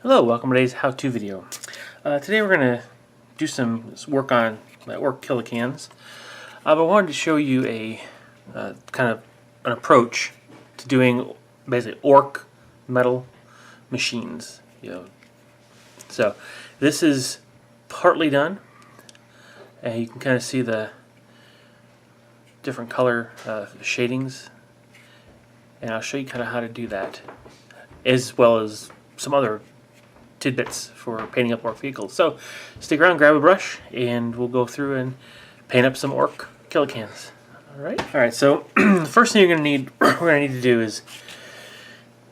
Hello, welcome to today's how-to video. Today we're going to do some work on my Ork Killa Cans. But I wanted to show you a kind of an approach to doing basically Ork metal machines. So this is partly done, and you can kind of see the different color shadings, and I'll show you kind of how to do that, as well as some other tidbits for painting up Ork vehicles. So stick around, grab a brush, and we'll go through and paint up some Ork Killa Cans. Alright, so the first thing we're going to need to do is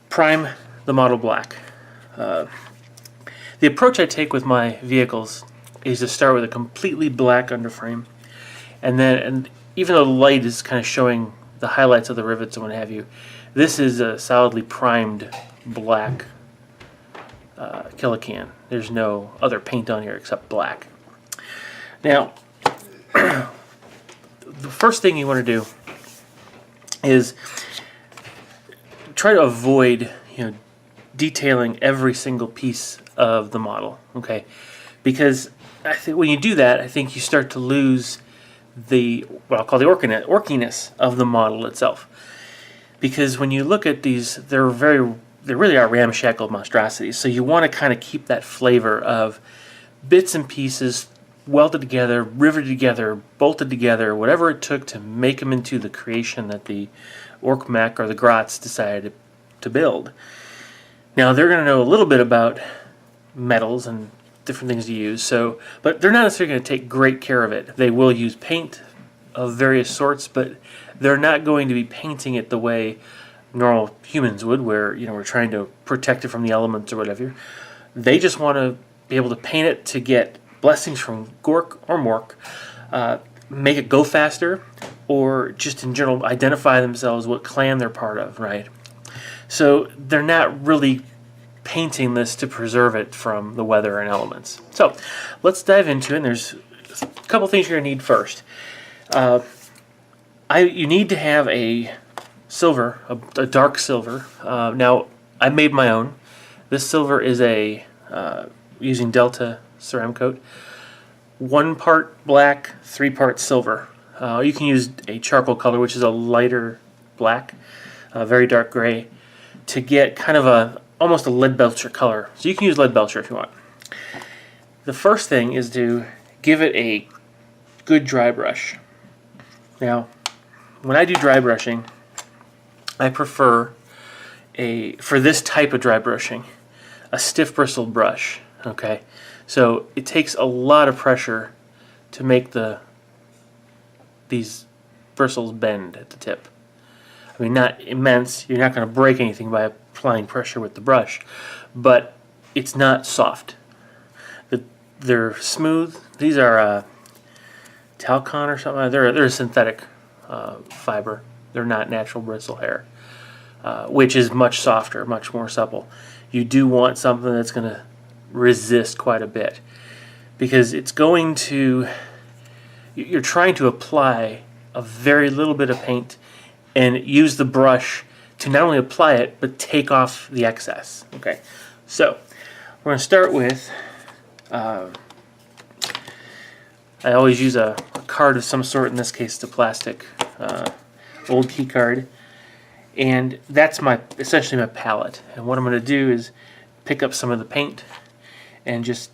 prime the model black. The approach I take with my vehicles is to start with a completely black underframe, and even though the light is kind of showing the highlights of the rivets and what have you, this is a solidly primed black Killa Can. There's no other paint on here except black. Now, the first thing you want to do is try to avoid, detailing every single piece of the model. Okay, because I think when you do that, I think you start to lose what I'll call the orkiness of the model itself. Because when you look at these, they really are ramshackle monstrosities. So you want to kind of keep that flavor of bits and pieces welded together, riveted together, bolted together, whatever it took to make them into the creation that the Ork Mech or the Grots decided to build. Now they're going to know a little bit about metals and different things to use, but they're not necessarily going to take great care of it. They will use paint of various sorts, but they're not going to be painting it the way normal humans would, where we're trying to protect it from the elements or whatever. They just want to be able to paint it to get blessings from Gork or Mork, make it go faster, or just in general identify themselves what clan they're part of, right? So they're not really painting this to preserve it from the weather and elements. So let's dive into it. And there's a couple things you're going to need first. You need to have a silver, a dark silver. Now I made my own. This silver is using Delta ceramic coat. 1 part black, 3 parts silver. You can use a charcoal color, which is a lighter black, very dark gray, to get kind of almost a lead belcher color. So you can use lead belcher if you want. The first thing is to give it a good dry brush. Now, when I do dry brushing, I prefer for this type of dry brushing, a stiff bristled brush. Okay, so it takes a lot of pressure to make these bristles bend at the tip. I mean, not immense. You're not going to break anything by applying pressure with the brush, but it's not soft. They're smooth. These are Talcon or something. They're a synthetic fiber. They're not natural bristle hair, which is much softer, much more supple. You do want something that's going to resist quite a bit, because you're trying to apply a very little bit of paint and use the brush to not only apply it but take off the excess. Okay, so we're going to start with I always use a card of some sort. In this case, the plastic old key card, and that's essentially my palette. And what I'm going to do is pick up some of the paint and just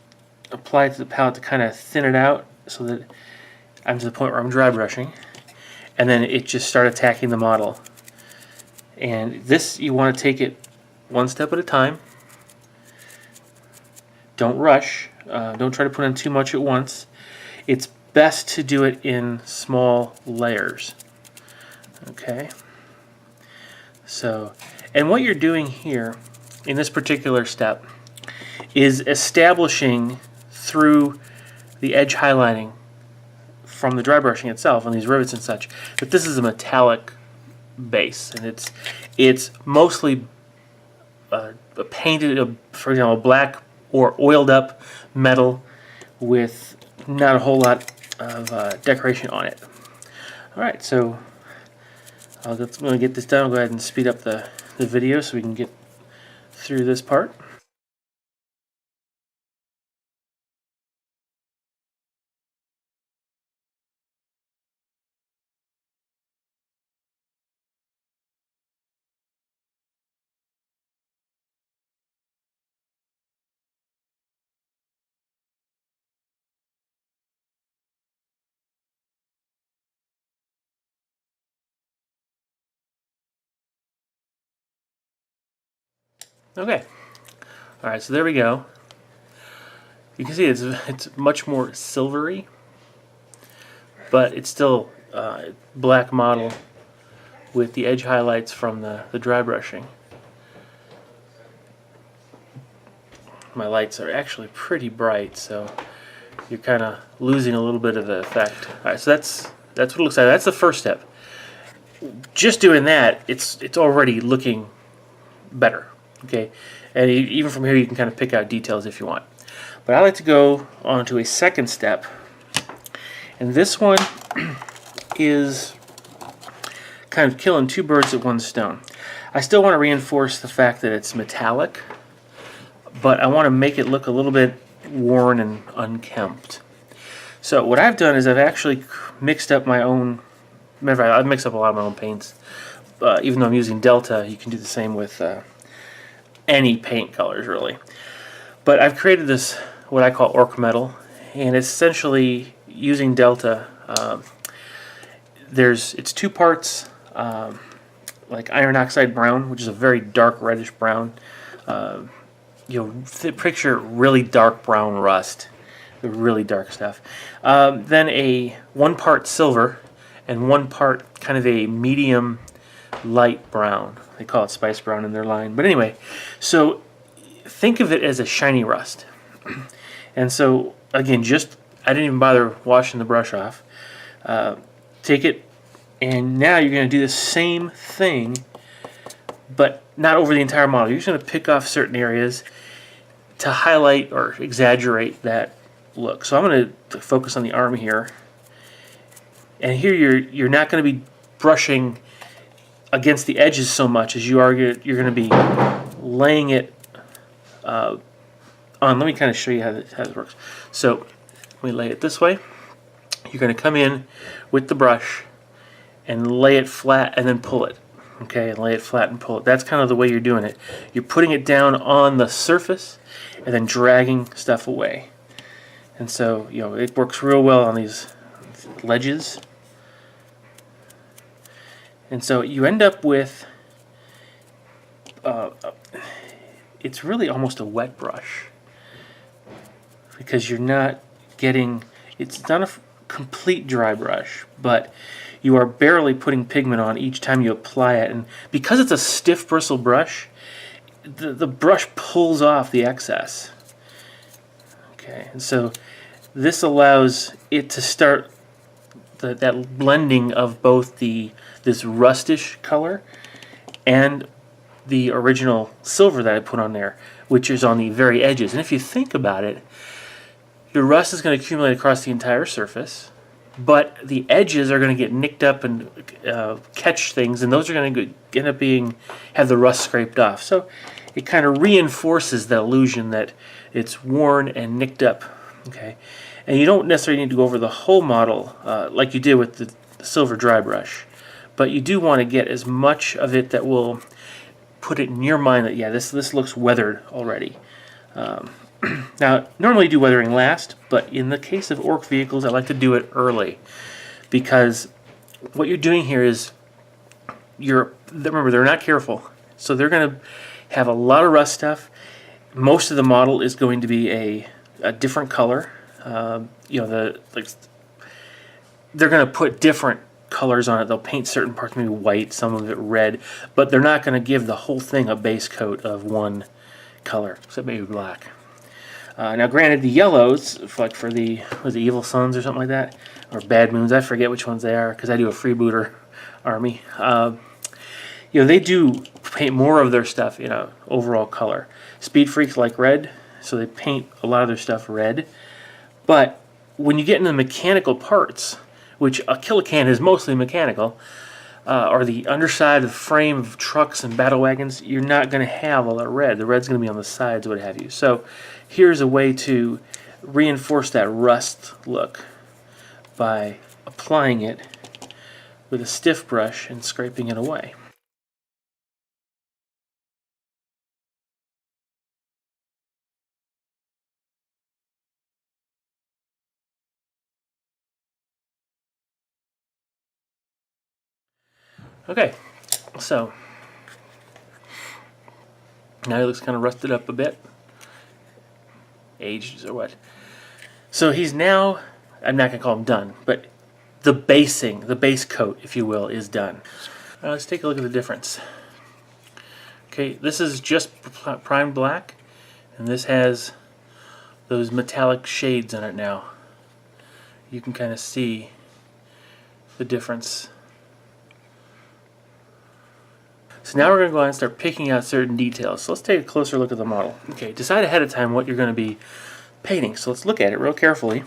apply it to the palette to kind of thin it out, so that I'm to the point where I'm dry brushing, and then it just start attacking the model. And this, you want to take it one step at a time. Don't rush. Don't try to put in too much at once. It's best to do it in small layers. Okay. So, and what you're doing here in this particular step is establishing through the edge highlighting from the dry brushing itself on these rivets and such that this is a metallic base, and it's mostly painted, for example, black or oiled up metal with not a whole lot of decoration on it. Alright, so I'm going to get this done. I'll go ahead and speed up the video so we can get through this part. Okay. All right, so there we go. You can see it's much more silvery, but it's still black model with the edge highlights from the dry brushing. My lights are actually pretty bright, so you're kind of losing a little bit of the effect. All right, so that's what it looks like. That's the first step. Just doing that, it's already looking better. Okay, and even from here you can kind of pick out details if you want. But I like to go on to a second step, and this one is kind of killing two birds with one stone. I still want to reinforce the fact that it's metallic, but I want to make it look a little bit worn and unkempt. So what I've done is I've actually mixed up my own. Remember, I've mixed up a lot of my own paints. Even though I'm using Delta, you can do the same with any paint colors, really. But I've created this, what I call orc metal, and it's essentially using Delta. It's two parts, like iron oxide brown, which is a very dark reddish brown. Picture really dark brown rust, the really dark stuff. Then a 1 part silver and 1 part kind of a medium light brown. They call it spice brown in their line. But anyway, so think of it as a shiny rust. And so again, I didn't even bother washing the brush off. Take it, and now you're going to do the same thing, but not over the entire model. You're just going to pick off certain areas to highlight or exaggerate that look. So I'm going to focus on the arm here. And here you're not going to be brushing against the edges so much as you're going to be laying it on. Let me kind of show you how this works. So we lay it this way. You're going to come in with the brush and lay it flat and then pull it. Okay, and lay it flat and pull it. That's kind of the way you're doing it. You're putting it down on the surface and then dragging stuff away. And so, it works real well on these ledges. And so you end up with, it's really almost a wet brush, because you're not getting, it's not a complete dry brush, but you are barely putting pigment on each time you apply it. And because it's a stiff bristle brush, the brush pulls off the excess. Okay, and so this allows it to start that blending of both this rustish color and the original silver that I put on there, which is on the very edges. And if you think about it, your rust is going to accumulate across the entire surface, but the edges are going to get nicked up and catch things, and those are going to end up have the rust scraped off. So it kind of reinforces the illusion that it's worn and nicked up. Okay, and you don't necessarily need to go over the whole model like you did with the silver dry brush, but you do want to get as much of it that will put it in your mind that, yeah, this looks weathered already. Now, normally you do weathering last, but in the case of orc vehicles, I like to do it early, because what you're doing here is remember, they're not careful, so they're going to have a lot of rust stuff. Most of the model is going to be a different color. They're going to put different colors on it. They'll paint certain parts maybe white, some of it red, but they're not going to give the whole thing a base coat of one color, except maybe black. Now, granted, the yellows, like for the Evil Suns or something like that, or Bad Moons, I forget which ones they are because I do a freebooter army. They do paint more of their stuff in a overall color. Speed Freaks like red, so they paint a lot of their stuff red. But when you get into the mechanical parts, which a Killa Kan is mostly mechanical, or the underside of the frame of trucks and battle wagons, you're not going to have all that red. The red's going to be on the sides, what have you. So here's a way to reinforce that rust look by applying it with a stiff brush and scraping it away. Okay, so Now he looks kind of rusted up a bit. Aged or what. So he's now, I'm not going to call him done, but the basing, the base coat, if you will, is done. Let's take a look at the difference. Okay, this is just primed black, and this has those metallic shades on it now. You can kind of see the difference. So now we're going to go ahead and start picking out certain details. So let's take a closer look at the model. Okay, decide ahead of time what you're going to be painting. So let's look at it real carefully.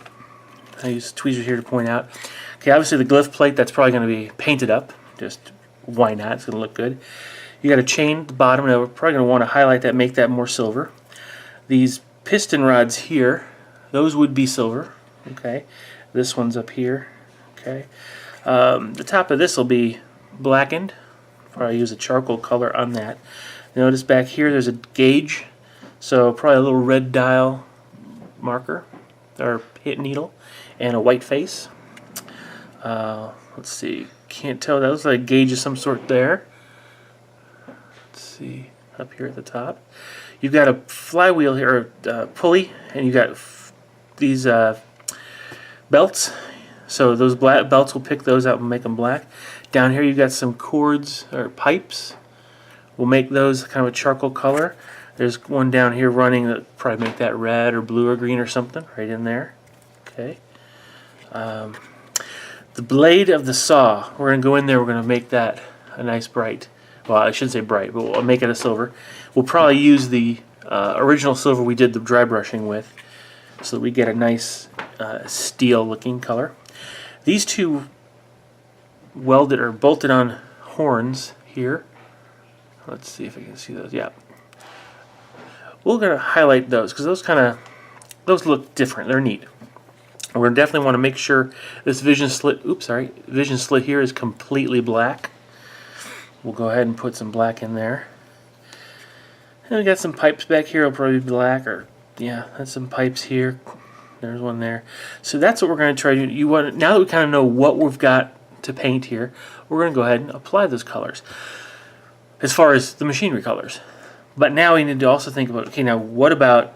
I use tweezers here to point out. Okay, obviously the glyph plate, that's probably going to be painted up. Just why not? It's going to look good. You got a chain at the bottom. Now we're probably going to want to highlight that, make that more silver. These piston rods here, those would be silver. Okay, this one's up here. Okay, the top of this will be blackened. Probably use a charcoal color on that. Notice back here there's a gauge, so probably a little red dial marker or hit needle and a white face. Let's see, can't tell, that looks like a gauge of some sort there. Let's see, up here at the top you've got a flywheel here, or pulley, and you've got these belts, so those black belts will pick those out and make them black. Down here you've got some cords or pipes. We'll make those kind of a charcoal color. There's one down here running that probably make that red or blue or green or something right in there. Okay. The blade of the saw, we're going to go in there, we're going to make that a nice bright, well I shouldn't say bright, but we'll make it a silver. We'll probably use the original silver we did the dry brushing with so that we get a nice steel looking color. These two welded or bolted on horns here. Let's see if I can see those. Yeah. We're going to highlight those because those look different. They're neat. We're going to definitely want to make sure this vision slit here is completely black. We'll go ahead and put some black in there. And we got some pipes back here. It'll probably be black, or yeah, that's some pipes here. There's one there. So that's what we're going to try to do. Now that we kind of know what we've got to paint here, we're going to go ahead and apply those colors as far as the machinery colors. But now we need to also think about, okay, now what about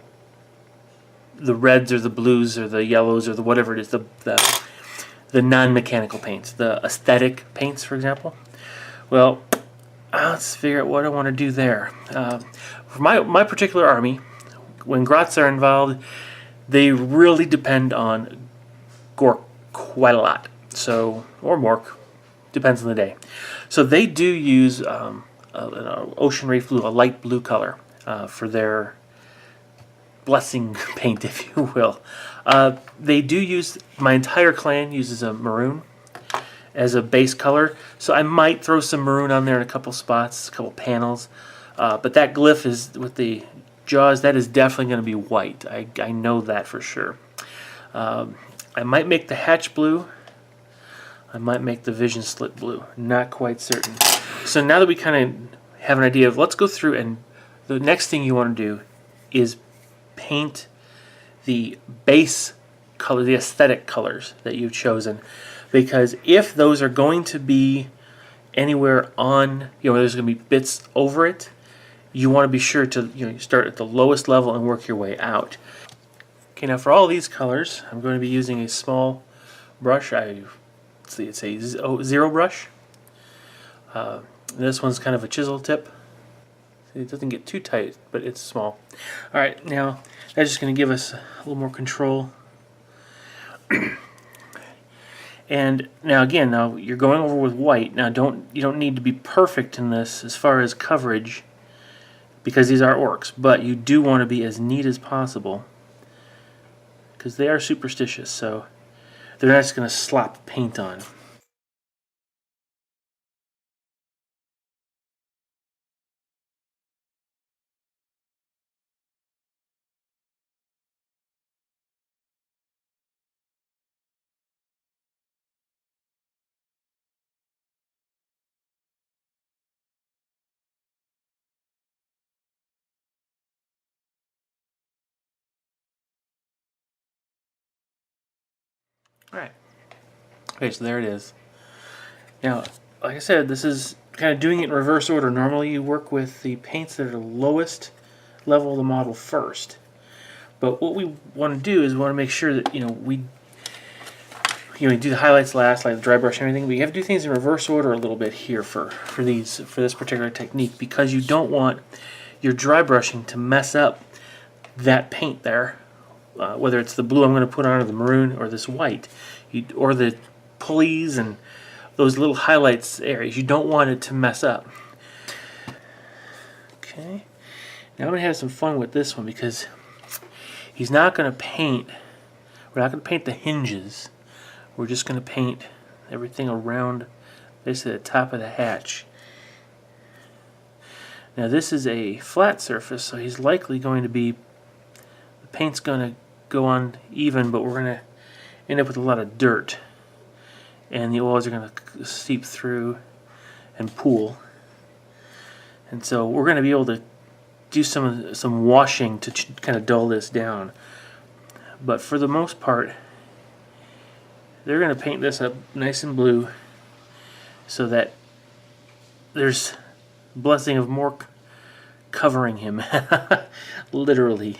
the reds or the blues or the yellows or the whatever it is, the non-mechanical paints, the aesthetic paints, for example. Well, let's figure out what I want to do there. For my particular army, when grots are involved, they really depend on Gork quite a lot. So, or Mork, depends on the day. So they do use an ocean reef blue, a light blue color, for their blessing paint, if you will. They do use, my entire clan uses a maroon as a base color, so I might throw some maroon on there in a couple spots, a couple panels. But that glyph is with the jaws, that is definitely going to be white. I know that for sure. I might make the hatch blue. I might make the vision slit blue. Not quite certain. So now that we kind of have an idea of, let's go through, and the next thing you want to do is paint the base color, the aesthetic colors that you've chosen. Because if those are going to be anywhere on, there's going to be bits over it, you want to be sure to start at the lowest level and work your way out. Okay, now for all these colors, I'm going to be using a small brush. Let's see, it's a zero brush. This one's kind of a chisel tip. See, it doesn't get too tight, but it's small. All right, now that's just going to give us a little more control. And now again, you're going over with white. Now you don't need to be perfect in this as far as coverage, because these are orcs, but you do want to be as neat as possible because they are superstitious, so they're not just going to slop paint on. Alright. Okay, so there it is. Now, like I said, this is kind of doing it in reverse order. Normally you work with the paints that are the lowest level of the model first. But what we want to do is we want to make sure that we do the highlights last, like the dry brush and everything. But you have to do things in reverse order a little bit here for this particular technique, because you don't want your dry brushing to mess up that paint there, whether it's the blue I'm going to put on, or the maroon, or this white, or the pulleys and those little highlights areas. You don't want it to mess up. Okay, now I'm going to have some fun with this one, because he's not going to paint. We're not going to paint the hinges. We're just going to paint everything around, basically the top of the hatch. Now this is a flat surface, so he's likely going to be, the paint's going to go on even, but we're going to end up with a lot of dirt, and the oils are going to seep through and pool. And so we're going to be able to do some washing to kind of dull this down. But for the most part, they're going to paint this up nice and blue, so that there's blessing of more covering him, literally.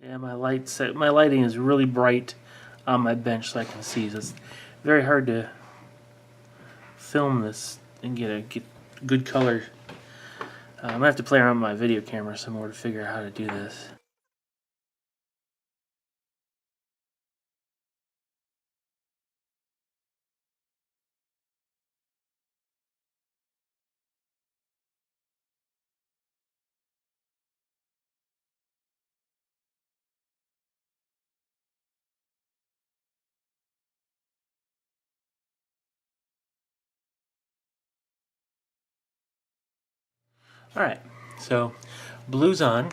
Yeah, my lighting is really bright on my bench, so I can see. So it's very hard to film this and get good color. I'm gonna have to play around with my video camera some more to figure out how to do this. Alright, so blue's on.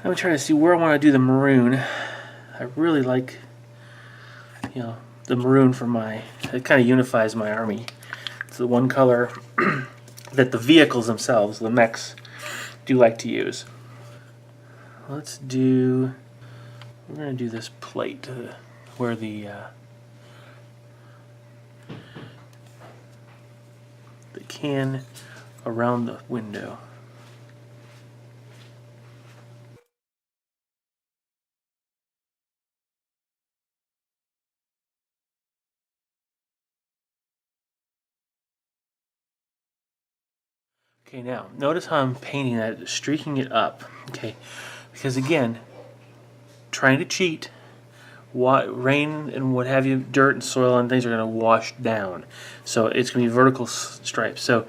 I'm trying to see where I want to do the maroon. I really like, the maroon for it kind of unifies my army. It's the one color that the vehicles themselves, the mechs, do like to use. We're going to do this plate where the can around the window. Okay, now notice how I'm painting that, streaking it up. Okay, because again, trying to cheat, rain and what have you, dirt and soil and things are going to wash down. So it's going to be vertical stripes. So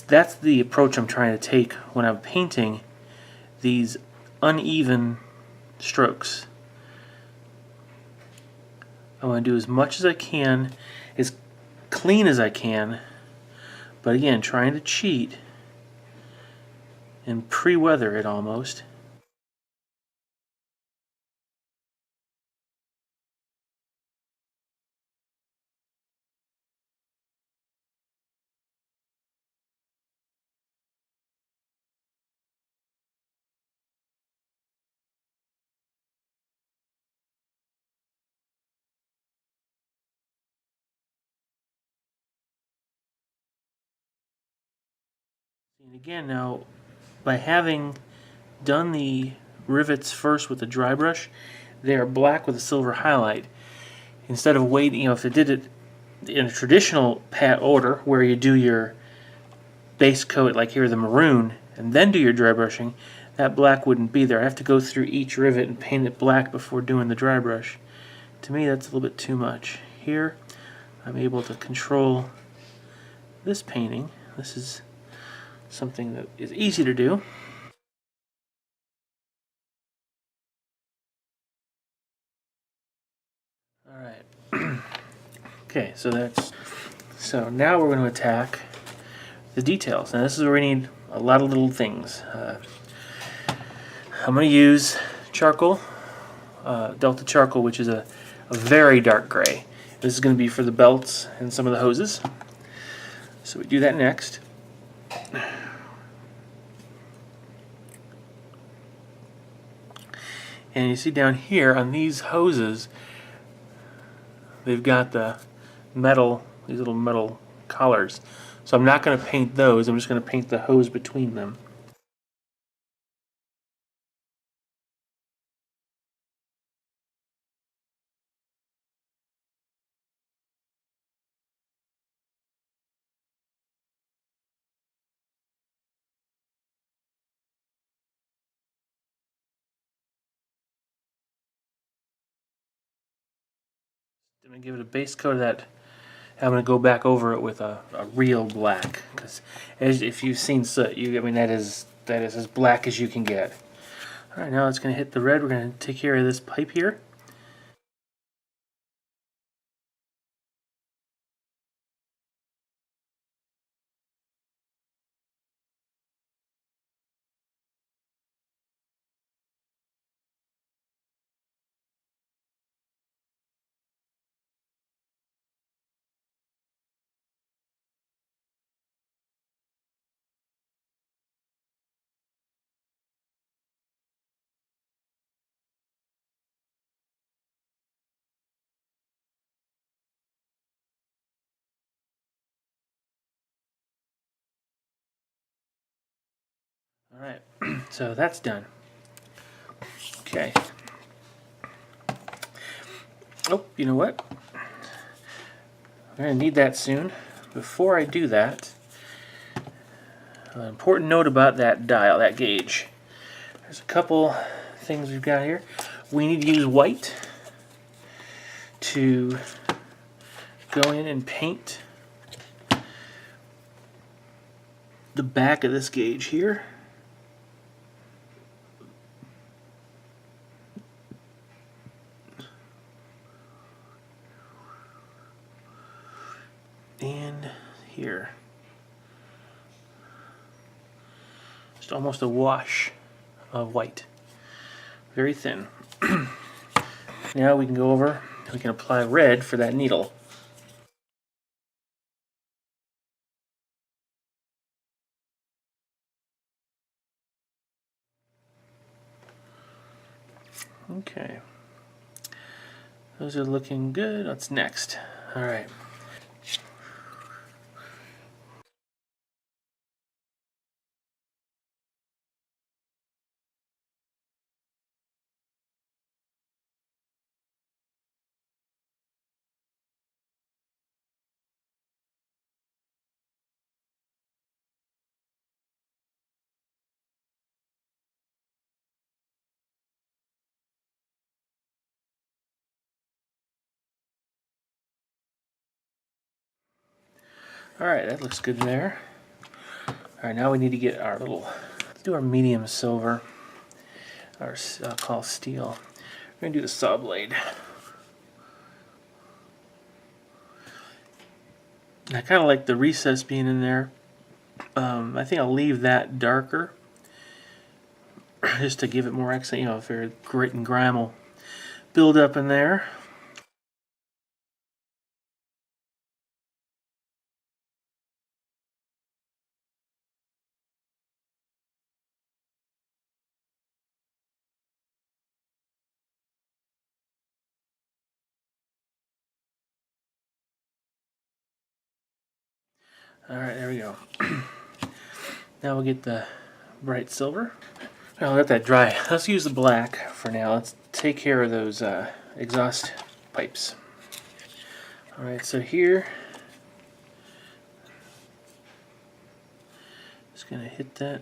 that's the approach I'm trying to take when I'm painting these uneven strokes. I want to do as much as I can, as clean as I can, but again, trying to cheat and pre-weather it almost. And again, now, by having done the rivets first with the dry brush, they are black with a silver highlight. Instead of waiting, if it did it in a traditional pat order, where you do your base coat, like here, the maroon, and then do your dry brushing, that black wouldn't be there. I have to go through each rivet and paint it black before doing the dry brush. To me, that's a little bit too much. Here, I'm able to control this painting. This is something that is easy to do. Alright. Okay, so now we're going to attack the details. Now this is where we need a lot of little things. I'm going to use charcoal, Delta charcoal, which is a very dark gray. This is going to be for the belts and some of the hoses. So we do that next. And you see down here on these hoses, they've got the metal, these little metal collars. So I'm not going to paint those, I'm just going to paint the hose between them. I'm going to give it a base coat of that. I'm going to go back over it with a real black, because if you've seen soot, I mean that is as black as you can get. All right, now it's going to hit the red. We're going to take care of this pipe here. All right, so that's done. Okay. Oh, you know what? I'm going to need that soon. Before I do that, an important note about that dial, that gauge. There's a couple things we've got here. We need to use white to go in and paint the back of this gauge here. And here. Just almost a wash of white. Very thin. Now we can go over, we can apply red for that needle. Okay. Those are looking good. What's next? All right. Alright, that looks good there. Alright, now we need to get our little, let's do our medium silver, our I'll call steel. We're going to do the saw blade. And I kind of like the recess being in there. I think I'll leave that darker, just to give it more accent, you know, if there's grit and grime will build up in there. Alright, there we go. Now we'll get the bright silver. I'll let that dry. Let's use the black for now. Let's take care of those exhaust pipes. Alright, so here, just going to hit that.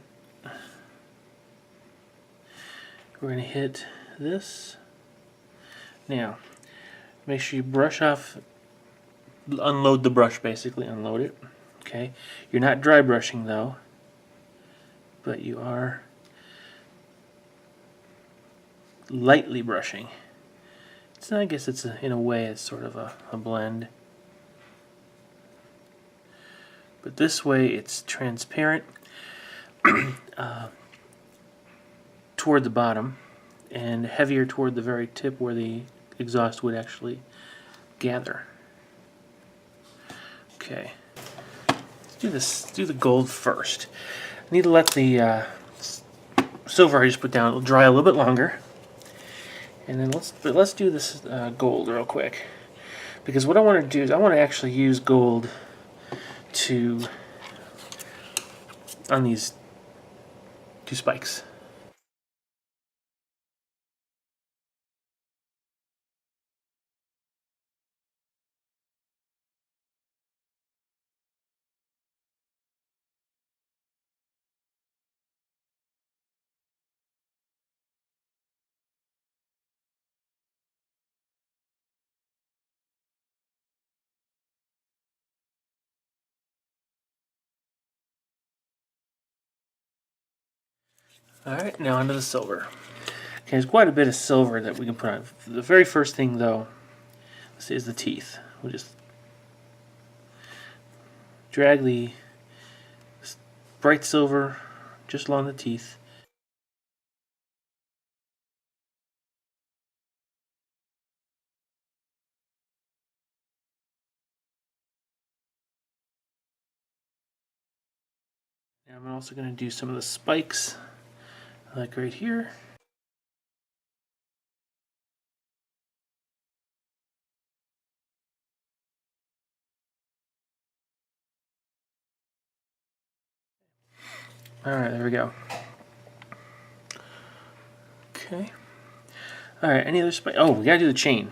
We're going to hit this. Now, make sure you brush off, unload the brush basically, unload it. Okay, you're not dry brushing though, but you are lightly brushing. So I guess it's in a way it's sort of a blend. But this way it's transparent toward the bottom and heavier toward the very tip where the exhaust would actually gather. Okay. Let's do the gold first. I need to let the silver I just put down dry a little bit longer. And then let's do this gold real quick, because what I want to do is I want to actually use gold on these two spikes. Alright, now onto the silver. Okay, there's quite a bit of silver that we can put on. The very first thing, though, is the teeth. We'll just drag the bright silver just along the teeth. And I'm also going to do some of the spikes, like right here. Alright, there we go. Okay. Alright, any other spike? Oh, we gotta do the chain.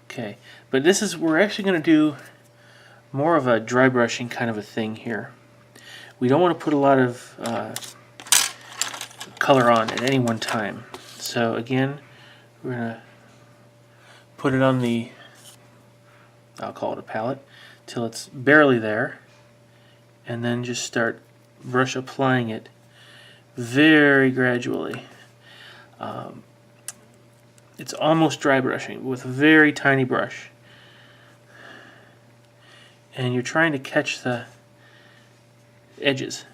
Okay, but we're actually gonna do more of a dry brushing kind of a thing here. We don't want to put a lot of color on at any one time. So again, we're gonna put it on the, I'll call it a palette, till it's barely there, and then just start brush applying it very gradually. It's almost dry brushing with a very tiny brush, and you're trying to catch the edges.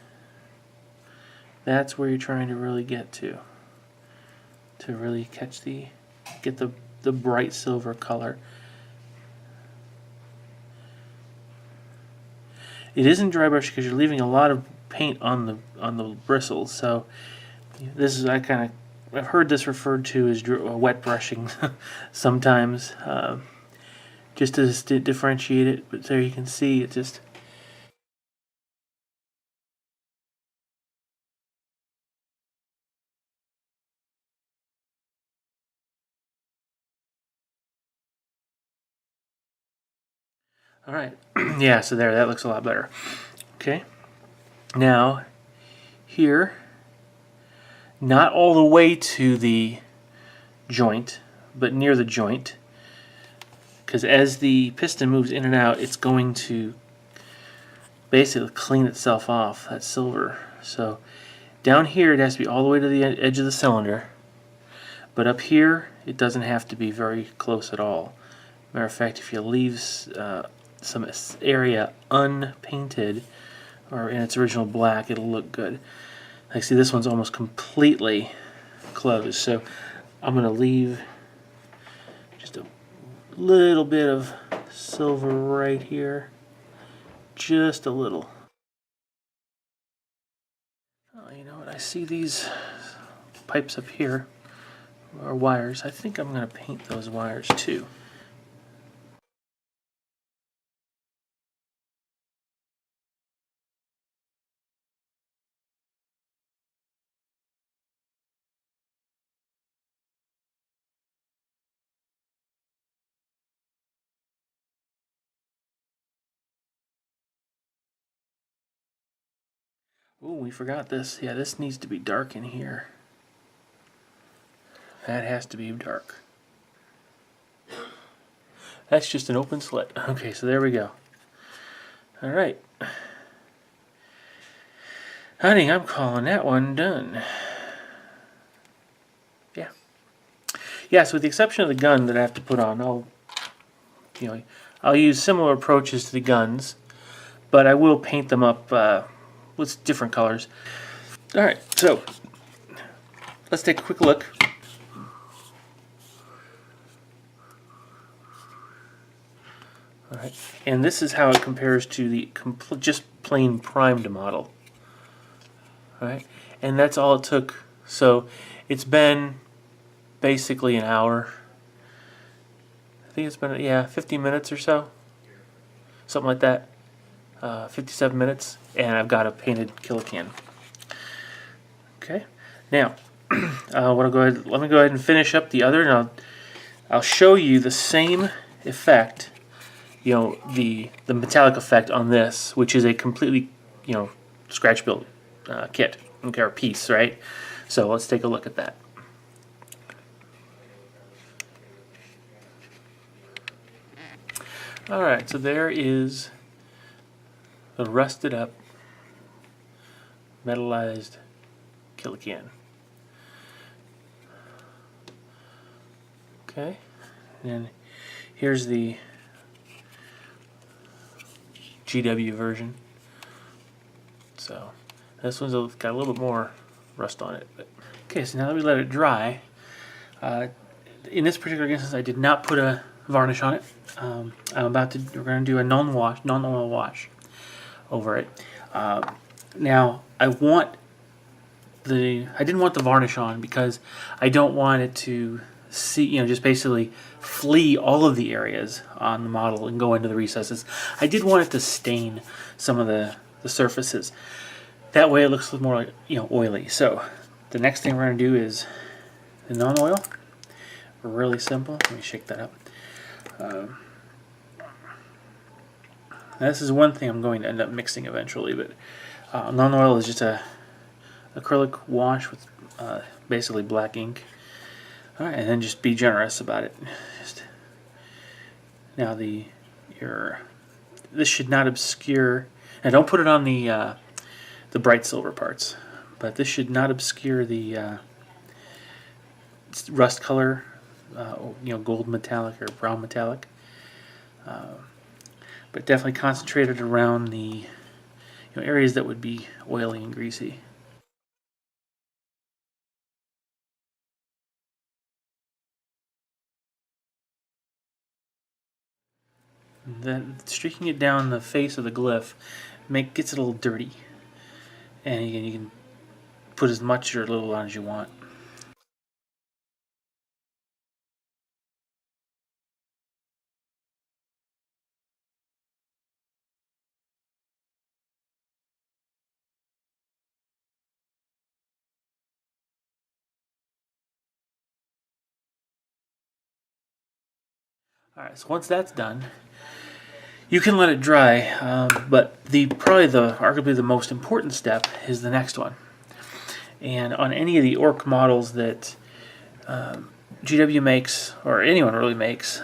That's where you're trying to really get to really catch get the bright silver color. It isn't dry brush because you're leaving a lot of paint on the bristles. So this is I've heard this referred to as wet brushing sometimes, just to differentiate it. But there you can see it just. All right, yeah. So that looks a lot better. Okay, now here. Not all the way to the joint, but near the joint, because as the piston moves in and out, it's going to basically clean itself off, that silver. So down here it has to be all the way to the edge of the cylinder, but up here it doesn't have to be very close at all. Matter of fact, if you leave some area unpainted or in its original black, it'll look good. Like, see, this one's almost completely closed, so I'm going to leave just a little bit of silver right here, just a little. Oh, you know what, I see these pipes up here, or wires. I think I'm going to paint those wires too. Oh, we forgot this. Yeah, this needs to be dark in here. That has to be dark. That's just an open slit. Okay, so there we go. Alright. Honey, I'm calling that one done. Yeah. Yeah, so with the exception of the gun that I have to put on, I'll use similar approaches to the guns, but I will paint them up with different colors. Alright, so let's take a quick look. Alright, and this is how it compares to the just plain primed model. Alright, and that's all it took. So it's been basically an hour. I think it's been, yeah, 50 minutes or so. Something like that. 57 minutes. And I've got a painted Killa Kan. Okay. Now, let me go ahead and finish up the other, and I'll show you the same effect, you know, the metallic effect on this, which is a completely, you know, scratch built kit, okay, or piece, right? So let's take a look at that. Alright, so there is the rusted up, metallized Killa Kan. Okay, and here's the GW version. So this one's got a little bit more rust on it. Okay, so now that we let it dry, in this particular instance, I did not put a varnish on it. We're going to do a non-oil wash over it. Now, I didn't want the varnish on because I don't want it to just basically flee all of the areas on the model and go into the recesses. I did want it to stain some of the surfaces. That way it looks a little more like, oily. So the next thing we're going to do is the non-oil. Really simple. Let me shake that up. This is one thing I'm going to end up mixing eventually, but non-oil is just a acrylic wash with basically black ink. All right, and then just be generous about it. Now this should not obscure, and don't put it on the bright silver parts, but this should not obscure the rust color, gold metallic or brown metallic, but definitely concentrated around the areas that would be oily and greasy. And then streaking it down the face of the glyph gets it a little dirty, and you can put as much or little on as you want. Alright, so once that's done, you can let it dry, but arguably the most important step is the next one. And on any of the Ork models that GW makes, or anyone really makes,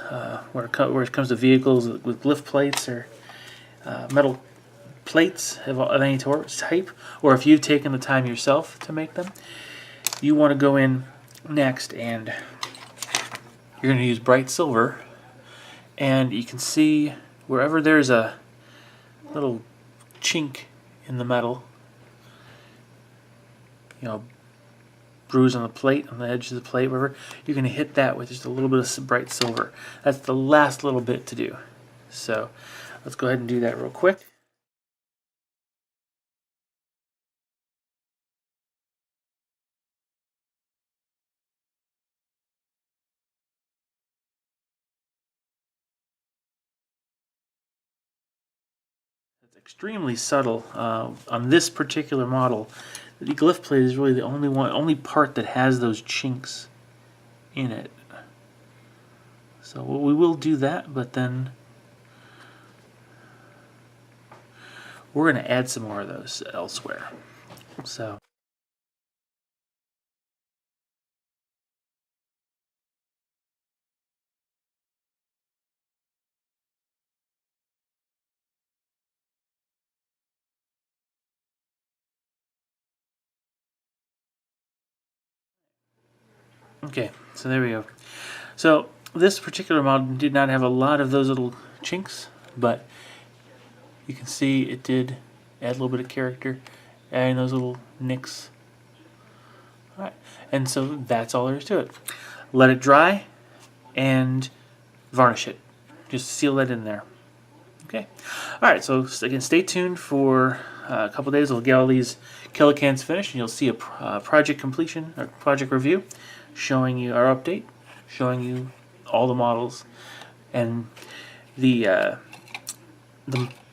where it comes to vehicles with glyph plates or metal plates of any type, or if you've taken the time yourself to make them, you want to go in next and you're going to use bright silver, and you can see wherever there's a little chink in the metal, bruise on the plate, on the edge of the plate, wherever, you're going to hit that with just a little bit of bright silver. That's the last little bit to do. So let's go ahead and do that real quick. It's extremely subtle. On this particular model, the glyph plate is really the only part that has those chinks in it. So we will do that, but then we're going to add some more of those elsewhere. So okay, so there we go. So this particular model did not have a lot of those little chinks, but you can see it did add a little bit of character, adding those little nicks. Alright, and so that's all there is to it. Let it dry and varnish it. Just seal that in there. Okay. Alright, so again, stay tuned for a couple days. We'll get all these Killa Kans finished, and you'll see a project completion or project review showing you our update, showing you all the models, and the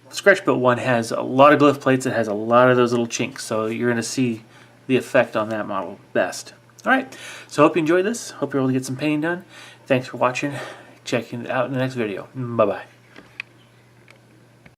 scratch built one has a lot of glyph plates. It has a lot of those little chinks, so you're going to see the effect on that model best. Alright, so hope you enjoyed this. Hope you're able to get some painting done. Thanks for watching. Check it out in the next video. Bye bye.